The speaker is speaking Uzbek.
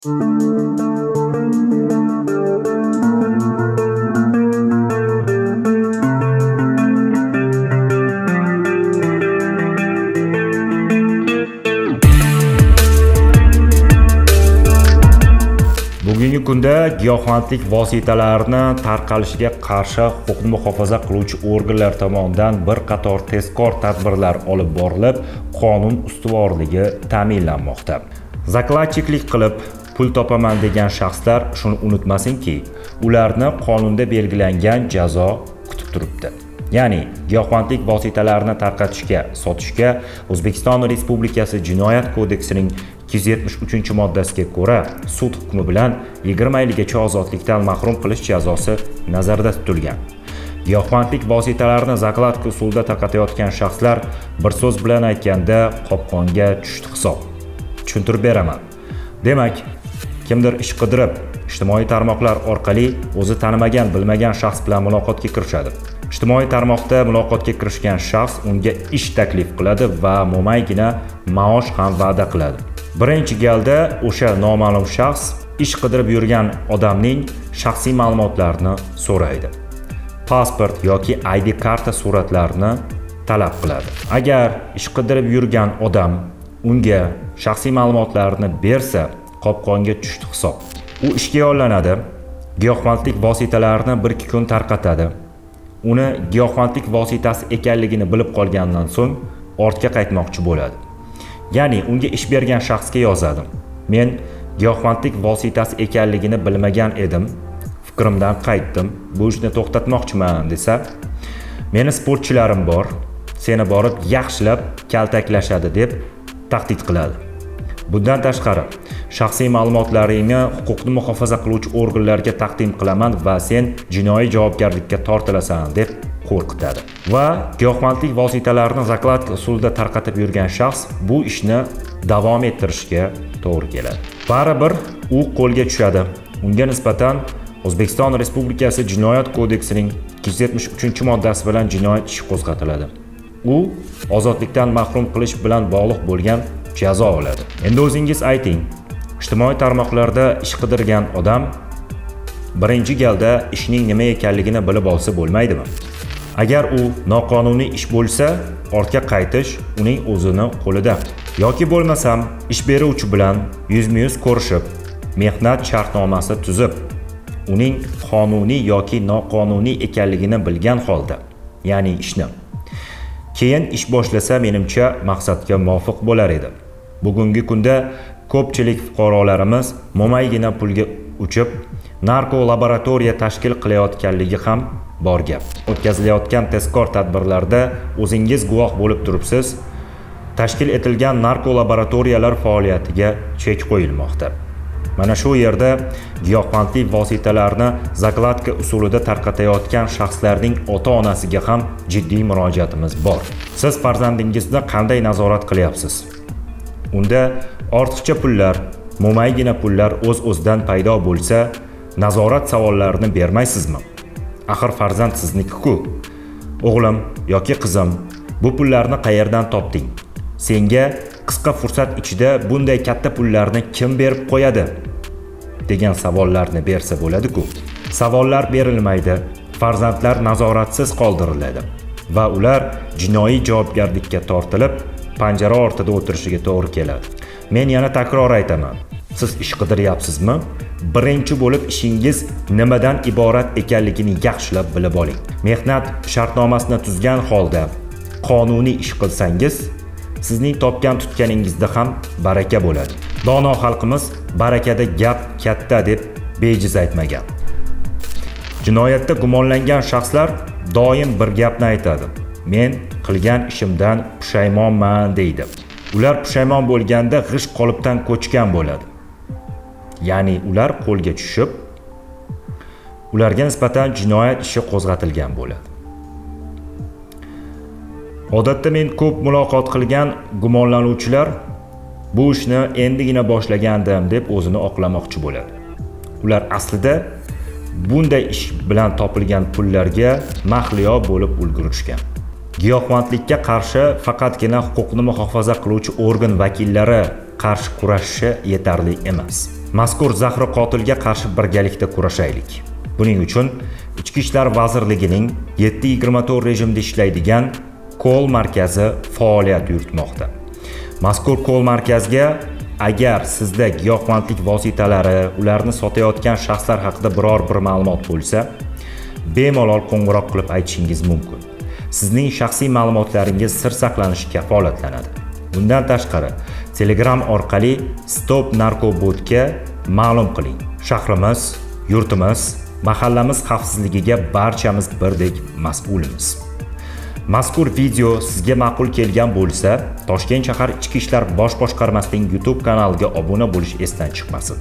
Bugungi kunda giyohvandlik vositalarini tarqalishiga qarshi huquqni muhofaza qiluvchi organlar tomonidan bir qator tezkor tadbirlar olib borilib, qonun ustuvorligi ta'minlanmoqda. Zakladchiklik qilib pul topaman degan shaxslar shuni unutmasinki, ularni qonunda belgilangan jazo kutib turibdi. Ya'ni giyohvandlik vositalarini tarqatishga, sotishga O'zbekiston Respublikasi Jinoyat kodeksining 273-moddasiga ko'ra sud hukmi bilan 20 yilgacha ozodlikdan mahrum qilish jazosi nazarda tutilgan. Giyohvandlik vositalarini zakladka usulida tarqatayotgan shaxslar bir so'z bilan aytganda qopqonga tushdi hisob. Tushuntirib beraman. Demak, kimdir ish qidirib, ijtimoiy tarmoqlar orqali o'zi tanimagan, bilmagan shaxs bilan muloqotga kirishadi. Ijtimoiy tarmoqda muloqotga kirishgan shaxs unga ish taklif qiladi va mo'maygina maosh ham va'da qiladi. Birinchi galda o'sha noma'lum shaxs ish qidirib yurgan odamning shaxsiy ma'lumotlarini so'raydi. Pasport yoki ID karta suratlarini talab qiladi. Agar ish qidirib yurgan odam unga shaxsiy ma'lumotlarini bersa, qopqonga tushdi hisob. U ishga yollanadi, giyohvandlik vositalarini 1-2 kun tarqatadi. Uni giyohvandlik vositasi ekanligini bilib qolgandan so'ng ortga qaytmoqchi bo'ladi. Ya'ni unga ish bergan shaxsga yozadi: "Men giyohvandlik vositasi ekanligini bilmagan edim, fikrimdan qaytdim, bu ishni to'xtatmoqchiman" desa, "Meni sportchilarim bor, seni borib yaxshilab kaltaklashadi" deb tahdid qiladi. Bundan tashqari, shaxsiy ma'lumotlaringni huquqni muhofaza qiluvchi organlarga taqdim qilaman va sen jinoiy javobgarlikka tortilasan deb qo'rqitadi. Va giyohvandlik vositalarini zakladka usulida tarqatib yurgan shaxs bu ishni davom ettirishga to'g'ri keladi. Baribir u qo'lga tushadi. Unga nisbatan O'zbekiston Respublikasi Jinoyat kodeksining 273-moddasi bilan jinoyat ishi qo'zg'atiladi. U ozodlikdan mahrum qilish bilan bog'liq bo'lgan jazo oladi. Endi o'zingiz ayting, ijtimoiy tarmoqlarda ish qidirgan odam birinchi galda ishning nima ekanligini bilib olsa bo'lmaydimi? Agar u noqonuniy ish bo'lsa, ortga qaytish uning o'zini qo'lida. Yoki bo'lmasam, ish beruvchi bilan yuzma-yuz ko'rishib, mehnat shartnomasi tuzib, uning qonuniy yoki noqonuniy ekanligini bilgan holda, ya'ni ishni keyin ish boshlasa, menimcha maqsadga muvofiq bo'lar edi. Bugungi kunda ko'pchilik fuqarolarimiz mo'maygina pulga uchib, narko laboratoriya tashkil qilayotganligi ham bor gap. O'tkazilayotgan tezkor tadbirlarda o'zingiz guvoh bo'lib turibsiz, tashkil etilgan narko laboratoriyalar faoliyatiga chek qo'yilmoqda. Mana shu yerda giyohvandlik vositalarini zakladka usulida tarqatayotgan shaxslarning ota-onasiga ham jiddiy murojaatimiz bor. Siz farzandingizni qanday nazorat qilyapsiz? Unda ortiqcha pullar, mo'maygina pullar o'z-o'zidan paydo bo'lsa, nazorat savollarini bermaysizmi? Axir farzand sizniki-ku. O'g'lim yoki qizim, bu pullarni qayerdan topding? Senga qisqa fursat ichida bunday katta pullarni kim berib qo'yadi? degan savollarni bersa bo'ladi-ku. Savollar berilmaydi, farzandlar nazoratsiz qoldiriladi va ular jinoiy javobgarlikka tortilib, panjara ortida o'tirishiga to'g'ri keladi. Men yana takror aytaman. Siz ish qidiryapsizmi? Birinchi bo'lib ishingiz nimadan iborat ekanligini yaxshilab bilib oling. Mehnat shartnomasini tuzgan holda qonuniy ish qilsangiz, sizning topgan tutganingizda ham baraka bo'ladi. Dono xalqimiz barakada gap katta deb bejiz aytmagan. Jinoyatda gumonlangan shaxslar doim bir gapni aytadi: "Men qilgan ishimdan pushaymonman" deydi. Ular pushaymon bo'lganda g'isht qolipdan ko'chgan bo'ladi. Ya'ni ular qo'lga tushib, ularga nisbatan jinoyat ishi qo'zg'atilgan bo'ladi. Odatda men ko'p muloqot qilgan gumonlanuvchilar bu ishni endigina boshlagandim deb o'zini oqlamoqchi bo'ladi. Ular aslida bunday ish bilan topilgan pullarga mahliyo bo'lib ulgurishgan. Giyohvandlikka qarshi faqatgina huquqni muhofaza qiluvchi organ vakillari qarshi kurashishi yetarli emas. Mazkur zahri qotilga qarshi birgalikda kurashaylik. Buning uchun Ichki ishlar vazirligining 7/24 rejimda ishlaydigan kol markazi faoliyat yuritmoqda. Mazkur kol markazga agar sizda giyohvandlik vositalari, ularni sotayotgan shaxslar haqida biror bir ma'lumot bo'lsa, bemalol qo'ng'iroq qilib aytishingiz mumkin. Sizning shaxsiy ma'lumotlaringiz sir saqlanishi kafolatlanadi. Bundan tashqari, Telegram orqali Stop Narkobotga ma'lum qiling. Shahrimiz, yurtimiz, mahallamiz xavfsizligiga barchamiz birdek mas'ulimiz. Mazkur video sizga ma'qul kelgan bo'lsa, Toshkent shahar Ichki ishlar bosh boshqarmasining YouTube kanaliga obuna bo'lish esdan chiqmasin.